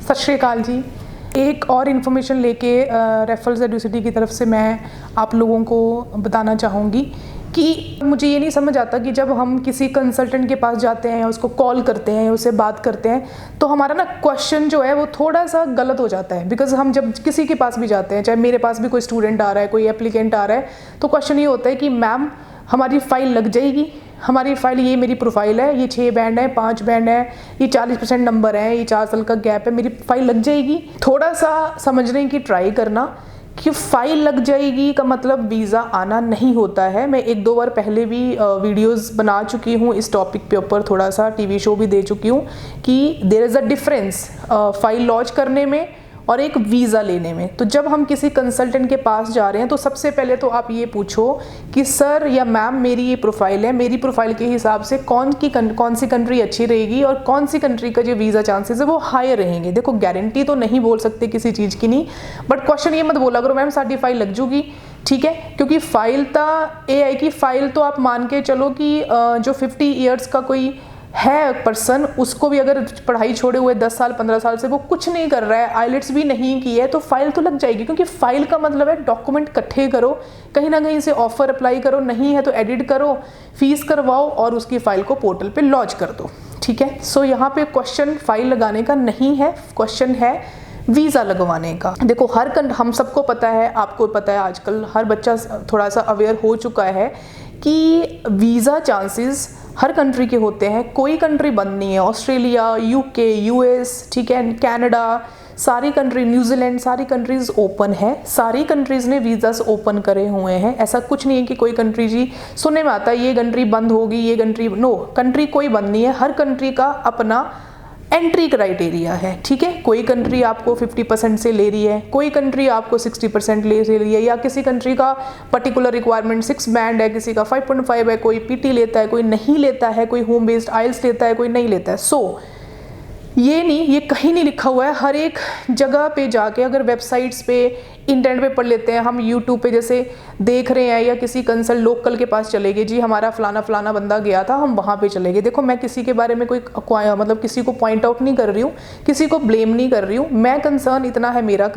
सत श्री अकाल जी। एक और इन्फॉर्मेशन लेके रेफरल्स एडुसिटी की तरफ से मैं आप लोगों को बताना चाहूँगी कि मुझे ये नहीं समझ आता कि जब हम किसी कंसल्टेंट के पास जाते हैं या उसको कॉल करते हैं या उससे बात करते हैं तो हमारा ना क्वेश्चन जो है वो थोड़ा सा गलत हो जाता है। बिकॉज हम जब किसी के पास भी जाते हैं, चाहे मेरे पास भी कोई स्टूडेंट आ रहा है, कोई एप्लीकेंट आ रहा है, तो क्वेश्चन ये होता है कि मैम हमारी फ़ाइल लग जाएगी, हमारी फ़ाइल, ये मेरी प्रोफाइल है, ये 6 बैंड है, 5 बैंड है, ये 40% नंबर है, ये 4 साल का गैप है, मेरी फ़ाइल लग जाएगी। थोड़ा सा समझने की ट्राई करना कि फ़ाइल लग जाएगी का मतलब वीज़ा आना नहीं होता है। मैं 1-2 बार पहले भी वीडियोस बना चुकी हूँ इस टॉपिक पे ऊपर, थोड़ा सा टीवी शो भी दे चुकी हूँ कि there is a difference file launch करने में और एक वीज़ा लेने में। तो जब हम किसी कंसल्टेंट के पास जा रहे हैं तो सबसे पहले तो आप ये पूछो कि सर या मैम मेरी ये प्रोफाइल है, मेरी प्रोफाइल के हिसाब से कौन सी कंट्री अच्छी रहेगी और कौन सी कंट्री का जो वीज़ा चांसेस है वो हायर रहेंगे। देखो गारंटी तो नहीं बोल सकते किसी चीज़ की नहीं, बट क्वेश्चन ये मत बोला करो मैम साडी फाइल लग जूगी, ठीक है, क्योंकि फाइल तो ये है कि फाइल तो आप मान के चलो कि जो 50 ईयर्स का कोई है पर्सन, उसको भी अगर पढ़ाई छोड़े हुए 10 साल 15 साल से वो कुछ नहीं कर रहा है, आईलेट्स भी नहीं की है, तो फाइल तो लग जाएगी। क्योंकि फाइल का मतलब है डॉक्यूमेंट इकट्ठे करो, कहीं ना कहीं से ऑफर अप्लाई करो, नहीं है तो एडिट करो, फीस करवाओ और उसकी फाइल को पोर्टल पे लॉन्च कर दो, ठीक है। सो यहाँ पे क्वेश्चन फाइल लगाने का नहीं है, क्वेश्चन है वीज़ा लगवाने का। देखो हम सबको पता है, आपको पता है, आजकल हर बच्चा थोड़ा सा अवेयर हो चुका है कि वीज़ा चांसेस हर कंट्री के होते हैं, कोई कंट्री बंद नहीं है। ऑस्ट्रेलिया, यूके, यूएस, ठीक है, कनाडा, सारी कंट्री, न्यूजीलैंड, सारी कंट्रीज़ ओपन है, सारी कंट्रीज़ ने वीज़ास ओपन करे हुए हैं। ऐसा कुछ नहीं है कि कोई कंट्री, जी सुनने में आता है ये कंट्री बंद होगी, ये कंट्री, नो, कंट्री कोई बंद नहीं है। हर कंट्री का अपना एंट्री क्राइटेरिया है, ठीक है। कोई कंट्री आपको 50% से ले रही है, कोई कंट्री आपको 60% ले रही है, या किसी कंट्री का पर्टिकुलर रिक्वायरमेंट 6 बैंड है, किसी का 5.5 है, कोई पीटी लेता है, कोई नहीं लेता है, कोई होम बेस्ड आइल्स लेता है, कोई नहीं लेता है। सो ये नहीं, ये कहीं नहीं लिखा हुआ है। हर एक जगह पे जाके अगर वेबसाइट्स पे, इंटरनेट पे पढ़ लेते हैं, हम यूट्यूब पे जैसे देख रहे हैं, या किसी कंसल्ट लोकल के पास चले गए, जी हमारा फलाना बंदा गया था, हम वहाँ पे चले गए। देखो मैं किसी के बारे में कोई मतलब किसी को पॉइंट आउट नहीं कर रही हूँ, किसी को ब्लेम नहीं कर रही हूँ। मैं कंसर्न इतना है, मेरा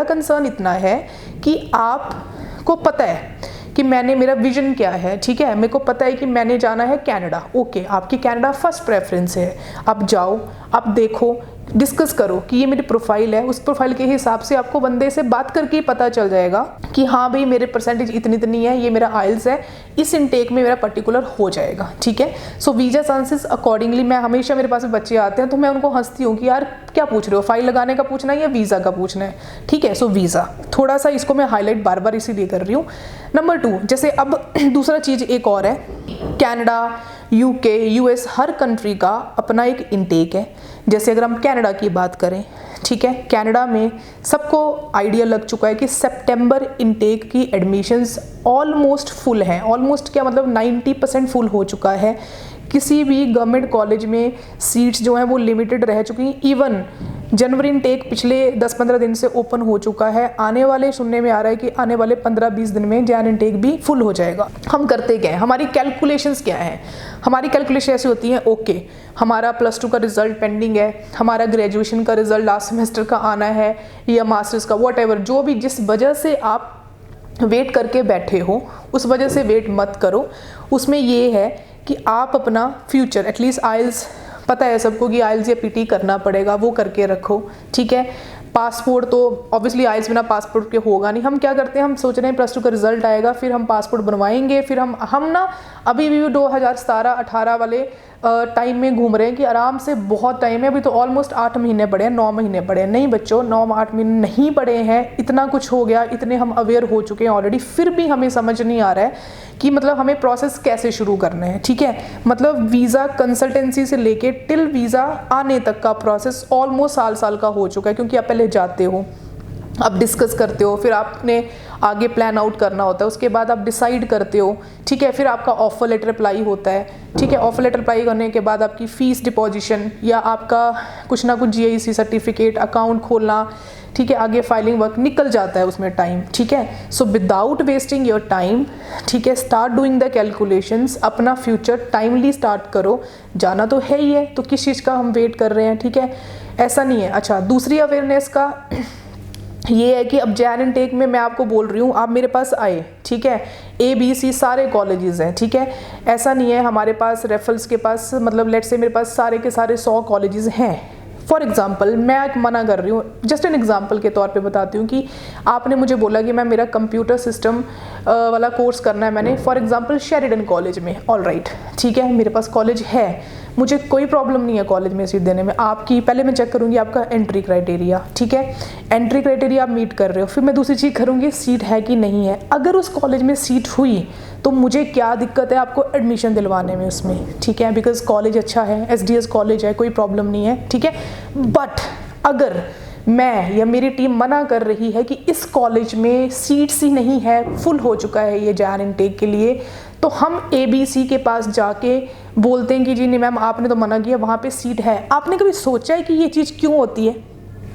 कंसर्न इतना है कि आपको पता है कि मेरा विजन क्या है, ठीक है। मेरे को पता है कि मैंने जाना है कनाडा, ओके, आपकी कनाडा फर्स्ट प्रेफरेंस है। आप जाओ, आप देखो, डिस्कस करो कि ये मेरी प्रोफाइल है, उस प्रोफाइल के हिसाब से आपको बंदे से बात करके ही पता चल जाएगा कि हाँ भाई मेरे परसेंटेज इतनी है, ये मेरा आइल्स है, इस इनटेक में मेरा पर्टिकुलर हो जाएगा, ठीक है। सो वीज़ा चांसेस अकॉर्डिंगली, मैं हमेशा, मेरे पास बच्चे आते हैं तो मैं उनको हंसती हूँ कि यार क्या पूछ रहे हो, फाइल लगाने का पूछना है या वीज़ा का पूछना है, ठीक है। सो वीज़ा, थोड़ा सा इसको मैं हाईलाइट बार बार इसीलिए कर रही हूँ। नंबर 2, जैसे अब दूसरा चीज़ एक और है, कनाडा, यूके, यूएस, हर कंट्री का अपना एक इनटेक है। जैसे अगर हम कनाडा की बात करें, ठीक है, कनाडा में सबको आइडिया लग चुका है कि सितंबर इनटेक की एडमिशन्स ऑलमोस्ट फुल हैं। ऑलमोस्ट क्या मतलब 90% फुल हो चुका है। किसी भी गवर्नमेंट कॉलेज में सीट्स जो हैं वो लिमिटेड रह चुकी हैं। इवन जनवरी इनटेक पिछले 10-15 दिन से ओपन हो चुका है। आने वाले, सुनने में आ रहा है कि आने वाले 15-20 दिन में जैन इनटेक भी फुल हो जाएगा। हम करते क्या है, हमारी कैलकुलेशंस क्या है, हमारी कैलकुलेशन ऐसी होती है, ओके हमारा +2 का रिजल्ट पेंडिंग है, हमारा ग्रेजुएशन का रिजल्ट लास्ट सेमेस्टर का आना है, या मास्टर्स का, व्हाटएवर, जो भी जिस वजह से आप वेट करके बैठे हो उस वजह से वेट मत करो। उसमें ये है कि आप अपना फ्यूचर, एटलीस्ट आइल्स, पता है सबको कि आइल्स या पीटी करना पड़ेगा, वो करके रखो, ठीक है। पासपोर्ट तो ऑब्वियसली आइल्स बिना पासपोर्ट के होगा नहीं। हम क्या करते हैं, हम सोच रहे हैं +2 का रिजल्ट आएगा, फिर हम पासपोर्ट बनवाएंगे, फिर हम ना अभी भी 2017-18 वाले टाइम में घूम रहे हैं कि आराम से बहुत टाइम है, अभी तो ऑलमोस्ट 8 महीने पड़े हैं, 9 महीने पड़े हैं। नहीं बच्चों, 9-8 महीने नहीं पड़े हैं, इतना कुछ हो गया, इतने हम अवेयर हो चुके हैं ऑलरेडी, फिर भी हमें समझ नहीं आ रहा है कि मतलब हमें प्रोसेस कैसे शुरू करना है, ठीक है। मतलब वीज़ा कंसल्टेंसी से लेके टिल वीज़ा आने तक का प्रोसेस ऑलमोस्ट साल का हो चुका है। क्योंकि आप पहले जाते हो, आप डिस्कस करते हो, फिर आपने आगे प्लान आउट करना होता है, उसके बाद आप डिसाइड करते हो, ठीक है। फिर आपका ऑफर लेटर अप्लाई होता है, ठीक है। ऑफर लेटर अप्लाई करने के बाद आपकी फ़ीस डिपॉजिशन या आपका कुछ ना कुछ जीआईसी सर्टिफिकेट, अकाउंट खोलना, ठीक है, आगे फाइलिंग वर्क निकल जाता है उसमें टाइम, ठीक है। So without wasting your time, ठीक है, स्टार्ट डूइंग द कैलकुलेशंस, अपना फ्यूचर टाइमली स्टार्ट करो। जाना तो है ही है, तो किस चीज़ का हम वेट कर रहे हैं, ठीक है। ऐसा नहीं है। अच्छा, दूसरी अवेयरनेस का ये है कि अब जैन इनटेक में मैं आपको बोल रही हूँ, आप मेरे पास आए, ठीक है, ABC सारे कॉलेजेस हैं, ठीक है, ऐसा नहीं है हमारे पास रेफरल्स के पास, मतलब लेट्स से मेरे पास सारे के सारे 100 कॉलेजेस हैं। फॉर एग्जाम्पल मैं एक मना कर रही हूँ, जस्ट एन एग्जाम्पल के तौर पे बताती हूँ कि आपने मुझे बोला कि मैं मेरा कंप्यूटर सिस्टम वाला कोर्स करना है मैंने, फॉर एग्जाम्पल शेरिडन कॉलेज में, ऑल राइट, ठीक है, मेरे पास कॉलेज है, मुझे कोई प्रॉब्लम नहीं है कॉलेज में सीट देने में। आपकी पहले मैं चेक करूँगी आपका एंट्री क्राइटेरिया, ठीक है, एंट्री क्राइटेरिया आप मीट कर रहे हो, फिर मैं दूसरी चीज़ करूँगी सीट है कि नहीं है। अगर उस कॉलेज में सीट हुई तो मुझे क्या दिक्कत है आपको एडमिशन दिलवाने में उसमें, ठीक है, बिकॉज कॉलेज अच्छा है, SDS कॉलेज है, कोई प्रॉब्लम नहीं है, ठीक है। बट अगर मैं या मेरी टीम मना कर रही है कि इस कॉलेज में सीट्स ही नहीं है, फुल हो चुका है ये जैन इनटेक के लिए, तो हम ABC के पास जाके बोलते हैं कि जी नहीं मैम आपने तो मना किया, वहाँ पे सीट है। आपने कभी सोचा है कि ये चीज़ क्यों होती है?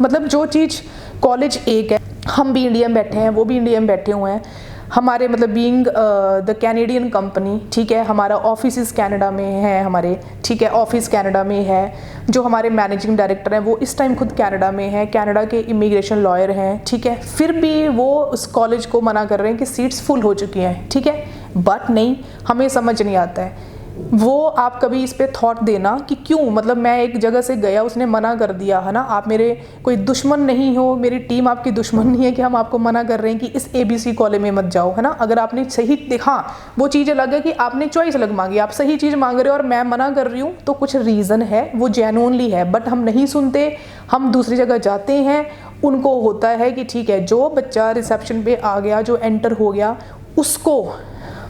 मतलब जो चीज़ कॉलेज एक है, हम भी इंडिया में बैठे हैं, वो भी इंडिया में बैठे हुए हैं, हमारे मतलब बीइंग द कैनेडियन कंपनी, ठीक है, हमारा ऑफिस कनाडा में है हमारे, ठीक है, ऑफिस कनाडा में है, जो हमारे मैनेजिंग डायरेक्टर हैं वो इस टाइम खुद कनाडा में है, कनाडा के इमिग्रेशन लॉयर हैं, ठीक है, फिर भी वो उस कॉलेज को मना कर रहे हैं कि सीट्स फुल हो चुकी हैं, ठीक है। बट नहीं, हमें समझ नहीं आता है वो, आप कभी इस पे थॉट देना कि क्यों, मतलब मैं एक जगह से गया, उसने मना कर दिया है ना, आप मेरे कोई दुश्मन नहीं हो, मेरी टीम आपकी दुश्मन नहीं है कि हम आपको मना कर रहे हैं कि इस ABC कॉलेज में मत जाओ, है ना। अगर आपने सही देखा, वो चीज़ अलग है कि आपने चॉइस अलग मांगी, आप सही चीज़ मांग रहे हो और मैं मना कर रही हूँ, तो कुछ रीज़न है, वो जेन्युइनली है, बट हम नहीं सुनते, हम दूसरी जगह जाते हैं। उनको होता है कि ठीक है, जो बच्चा रिसेप्शन पे आ गया, जो एंटर हो गया, उसको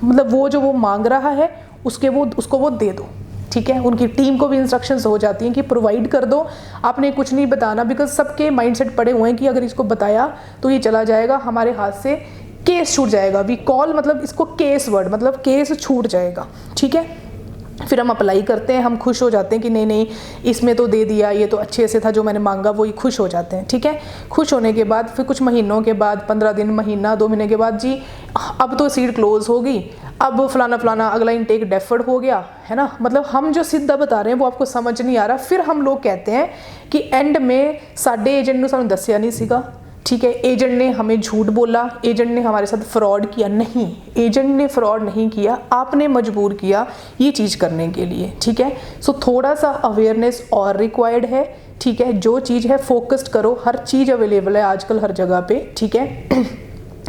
मतलब वो जो वो मांग रहा है उसको वो दे दो, ठीक है। उनकी टीम को भी इंस्ट्रक्शंस हो जाती हैं कि प्रोवाइड कर दो, आपने कुछ नहीं बताना, बिकॉज सबके माइंडसेट पड़े हुए हैं कि अगर इसको बताया तो ये चला जाएगा, हमारे हाथ से केस छूट जाएगा। वी कॉल मतलब इसको केस वर्ड, मतलब केस छूट जाएगा, ठीक है। फिर हम अप्लाई करते हैं, हम खुश हो जाते हैं कि नहीं नहीं इसमें तो दे दिया, ये तो अच्छे से था जो मैंने मांगा, वो ही खुश हो जाते हैं, ठीक है। खुश होने के बाद फिर कुछ महीनों के बाद, 15 दिन, महीना, 2 महीने के बाद, जी अब तो सीट क्लोज हो गई, अब फलाना फलाना अगला इनटेक डेफर्ड हो गया, है ना। मतलब हम जो सीधा बता रहे हैं वो आपको समझ नहीं आ रहा। फिर हम लोग कहते हैं कि एंड में साडे एजेंट ने सानू दस्या नहीं सीगा, ठीक है, एजेंट ने हमें झूठ बोला, एजेंट ने हमारे साथ फ्रॉड किया। नहीं, एजेंट ने फ्रॉड नहीं किया, आपने मजबूर किया ये चीज़ करने के लिए, ठीक है। सो थोड़ा सा अवेयरनेस और रिक्वायर्ड है, ठीक है। जो चीज़ है फोकस्ड करो, हर चीज़ अवेलेबल है आजकल हर जगह पे, ठीक है।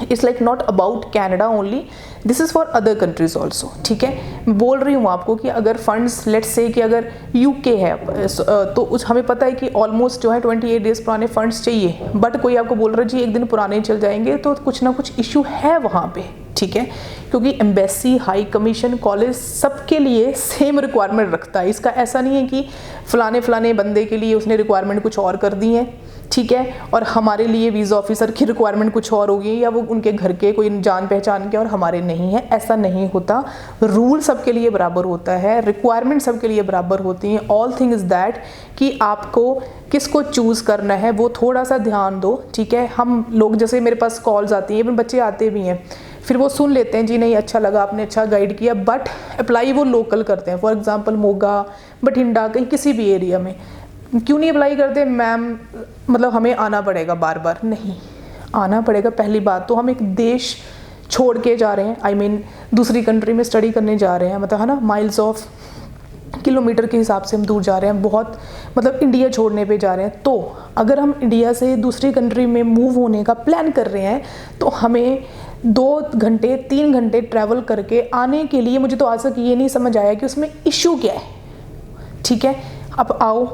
It's like not about Canada only, this is for other countries also, ठीक है। बोल रही हूँ आपको कि अगर फंड्स लेट्स से कि अगर UK है तो उस हमें पता है कि ऑलमोस्ट जो है 28 डेज पुराने फंड्स चाहिए, बट कोई आपको बोल रहा है जी एक दिन पुराने चल जाएंगे, तो कुछ ना कुछ इशू है वहाँ पे, ठीक है। क्योंकि एम्बेसी, हाई कमीशन, कॉलेज सबके लिए सेम रिक्वायरमेंट रखता है। इसका ऐसा नहीं है कि फलाने बंदे के लिए उसने रिक्वायरमेंट कुछ और कर दी है, ठीक है, और हमारे लिए वीज़ा ऑफिसर की रिक्वायरमेंट कुछ और होगी, या वो उनके घर के कोई जान पहचान के और हमारे नहीं है, ऐसा नहीं होता। रूल सबके लिए बराबर होता है, रिक्वायरमेंट सबके लिए बराबर होती हैं। ऑल थिंग इज़ दैट कि आपको किसको चूज़ करना है वो थोड़ा सा ध्यान दो, ठीक है। हम लोग जैसे मेरे पास कॉल्स आती हैं, बच्चे आते भी हैं, फिर वो सुन लेते हैं जी नहीं अच्छा लगा, आपने अच्छा गाइड किया, बट अप्लाई वो लोकल करते हैं। फॉर एग्जांपल मोगा, बठिंडा, कहीं किसी भी एरिया में क्यों नहीं अप्लाई करते? मैम मतलब हमें आना पड़ेगा बार बार, नहीं आना पड़ेगा। पहली बात तो हम एक देश छोड़ के जा रहे हैं, आई मीन दूसरी कंट्री में स्टडी करने जा रहे हैं, मतलब है ना, माइल्स ऑफ किलोमीटर के हिसाब से हम दूर जा रहे हैं, बहुत मतलब इंडिया छोड़ने पे जा रहे हैं। तो अगर हम इंडिया से दूसरी कंट्री में मूव होने का प्लान कर रहे हैं तो हमें 2 घंटे 3 घंटे ट्रैवल करके आने के लिए, मुझे तो आज तक ये नहीं समझ आया कि उसमें इशू क्या है, ठीक है। अब आओ,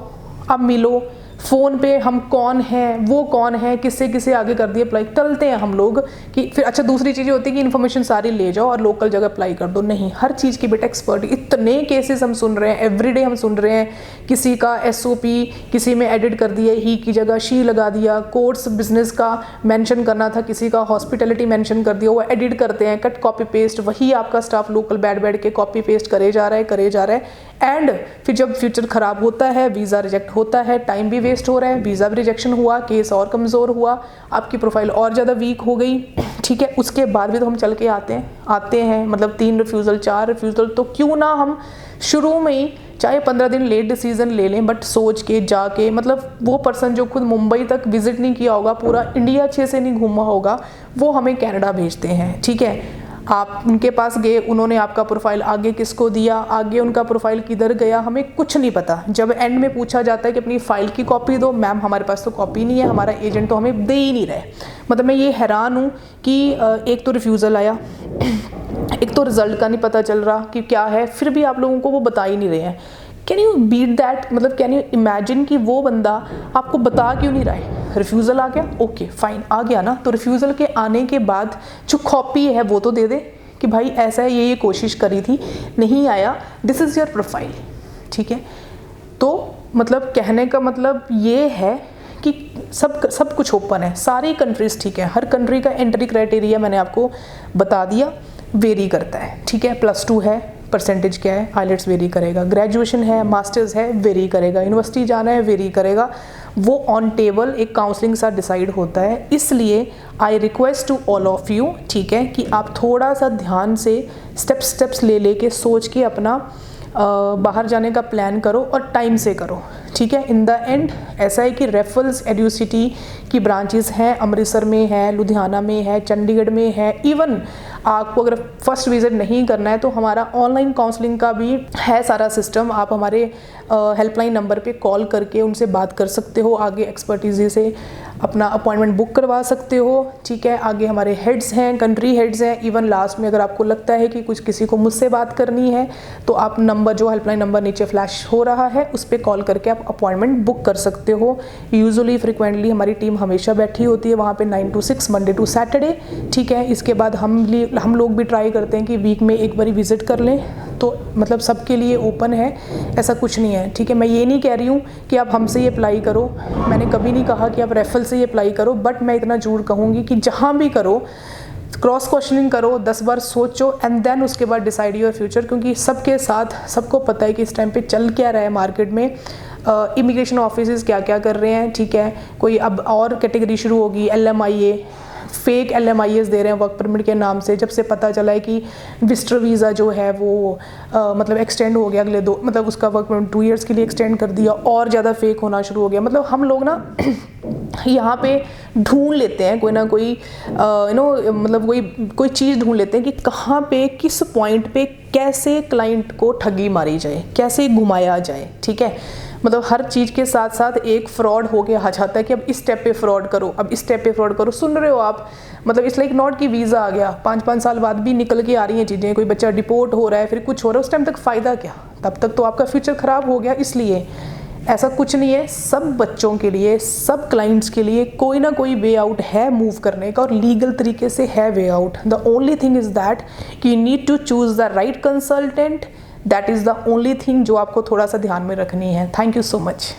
अब मिलो, फ़ोन पे हम कौन हैं, वो कौन है, किससे आगे कर दिए अप्लाई, टलते हैं हम लोग कि फिर अच्छा दूसरी चीज़ें होती है कि इन्फॉर्मेशन सारी ले जाओ और लोकल जगह अप्लाई कर दो। नहीं, हर चीज़ की बेटा एक्सपर्ट, इतने केसेस हम सुन रहे हैं, एवरीडे हम सुन रहे हैं, किसी का SOP किसी में एडिट कर दिया, ही की जगह शी लगा दिया, कोर्स बिजनेस का मेंशन करना था, किसी का हॉस्पिटैलिटी मेंशन कर दिया, वो एडिट करते हैं, कट कॉपी पेस्ट, वही आपका स्टाफ लोकल बैठ के कॉपी पेस्ट करे जा रहा है एंड फिर जब फ्यूचर ख़राब होता है, वीज़ा रिजेक्ट होता है, टाइम भी वेस्ट हो रहा है, वीज़ा भी रिजेक्शन हुआ, केस और कमज़ोर हुआ, आपकी प्रोफाइल और ज़्यादा वीक हो गई, ठीक है। उसके बाद भी तो हम चल के आते हैं मतलब 3 रिफ्यूज़ल 4 रिफ्यूज़ल, तो क्यों ना हम शुरू में ही चाहे 15 दिन लेट डिसीजन ले लें, बट सोच के जाके, मतलब वो पर्सन जो खुद मुंबई तक विजिट नहीं किया होगा, पूरा इंडिया अच्छे से नहीं घूमा होगा, वो हमें कनाडा भेजते हैं, ठीक है। आप उनके पास गए, उन्होंने आपका प्रोफाइल आगे किसको दिया, आगे उनका प्रोफाइल किधर गया, हमें कुछ नहीं पता। जब एंड में पूछा जाता है कि अपनी फ़ाइल की कॉपी दो, मैम हमारे पास तो कॉपी नहीं है, हमारा एजेंट तो हमें दे ही नहीं रहे। मतलब मैं ये हैरान हूँ कि एक तो रिफ्यूज़ल आया, एक तो रिज़ल्ट का नहीं पता चल रहा कि क्या है, फिर भी आप लोगों को वो बता ही नहीं रहे हैं। कैन यू बीट दैट, मतलब कैन यू इमेजिन कि वो बंदा आपको बता क्यों नहीं रहा है। रिफ्यूज़ल आ गया, ओके फाइन, आ गया ना, तो रिफ्यूज़ल के आने के बाद जो कॉपी है वो तो दे दे कि भाई ऐसा है, ये कोशिश करी थी, नहीं आया, दिस इज़ योर प्रोफाइल, ठीक है। तो मतलब कहने का मतलब ये है कि सब कुछ ओपन है, सारी कंट्रीज़, ठीक है। हर कंट्री का एंट्री क्राइटेरिया मैंने आपको बता दिया, वेरी करता है, ठीक है। +2 है, परसेंटेज क्या है, आइलेट्स वेरी करेगा, ग्रेजुएशन है, मास्टर्स है, वेरी करेगा, यूनिवर्सिटी जाना है, वेरी करेगा, वो ऑन टेबल एक काउंसलिंग के साथ डिसाइड होता है। इसलिए I request to all of you, ठीक है, कि आप थोड़ा सा ध्यान से स्टेप्स ले के सोच के अपना बाहर जाने का प्लान करो और टाइम से करो, ठीक है। इन द एंड ऐसा है कि रेफल्स एड्यूसिटी की ब्रांचेस हैं, अमृतसर में है, लुधियाना में है, चंडीगढ़ में है। इवन आपको अगर फर्स्ट विजिट नहीं करना है तो हमारा ऑनलाइन काउंसलिंग का भी है सारा सिस्टम। आप हमारे हेल्पलाइन नंबर पे कॉल करके उनसे बात कर सकते हो, आगे एक्सपर्टीज़ से अपना अपॉइंटमेंट बुक करवा सकते हो, ठीक है। आगे हमारे हेड्स हैं, कंट्री हेड्स हैं। इवन लास्ट में अगर आपको लगता है कि कुछ किसी को मुझसे बात करनी है तो आप नंबर, जो हेल्पलाइन नंबर नीचे फ्लैश हो रहा है, उस पर कॉल करके आप अपॉइंटमेंट बुक कर सकते हो। यूजुअली फ्रिक्वेंटली हमारी टीम हमेशा बैठी होती है वहाँ पे 9 to 6 मंडे टू सैटरडे, ठीक है। इसके बाद हम लोग भी ट्राई करते हैं कि वीक में एक बार विज़िट कर लें, तो मतलब सबके लिए ओपन है, ऐसा कुछ नहीं है, ठीक है। मैं ये नहीं कह रही हूँ कि आप हमसे ही अप्लाई करो, मैंने कभी नहीं कहा कि आप रेफरल से ही अप्लाई करो, बट मैं इतना जरूर कहूँगी कि जहाँ भी करो क्रॉस क्वेश्चनिंग करो, 10 बार सोचो एंड देन उसके बाद डिसाइड योर फ्यूचर। क्योंकि सबके साथ सबको पता है कि इस टाइम पे चल क्या रहा है मार्केट में, इमिग्रेशन ऑफिसेज क्या क्या कर रहे हैं, ठीक है। कोई अब और कैटेगरी शुरू होगी, LMIA, फेक LMIAs दे रहे हैं वर्क परमिट के नाम से। जब से पता चला है कि विजिटर वीज़ा जो है वो मतलब एक्सटेंड हो गया अगले 2, मतलब उसका वर्क परमिट 2 ईयर्स के लिए एक्सटेंड कर दिया, और ज़्यादा फेक होना शुरू हो गया। मतलब हम लोग ना यहाँ पे ढूंढ लेते हैं कोई ना कोई मतलब कोई चीज़ ढूंढ लेते हैं कि कहाँ पे, किस पॉइंट पे कैसे क्लाइंट को ठगी मारी जाए, कैसे घुमाया जाए, ठीक है। मतलब हर चीज़ के साथ साथ एक फ्रॉड हो के आ जाता है कि अब इस स्टेप पे फ्रॉड करो, अब इस स्टेप पे फ्रॉड करो। सुन रहे हो आप, मतलब इट्स लाइक नॉट कि वीज़ा आ गया, 5-5 साल बाद भी निकल के आ रही हैं चीज़ें। कोई बच्चा डिपोर्ट हो रहा है, फिर कुछ हो रहा है, उस टाइम तक फ़ायदा क्या, तब तक तो आपका फ्यूचर ख़राब हो गया। इसलिए ऐसा कुछ नहीं है, सब बच्चों के लिए, सब क्लाइंट्स के लिए कोई ना कोई वे आउट है मूव करने का, और लीगल तरीके से है way out. The only thing is that कि you need to choose the right consultant, that is the only thing जो आपको थोड़ा सा ध्यान में रखनी है। Thank you so much.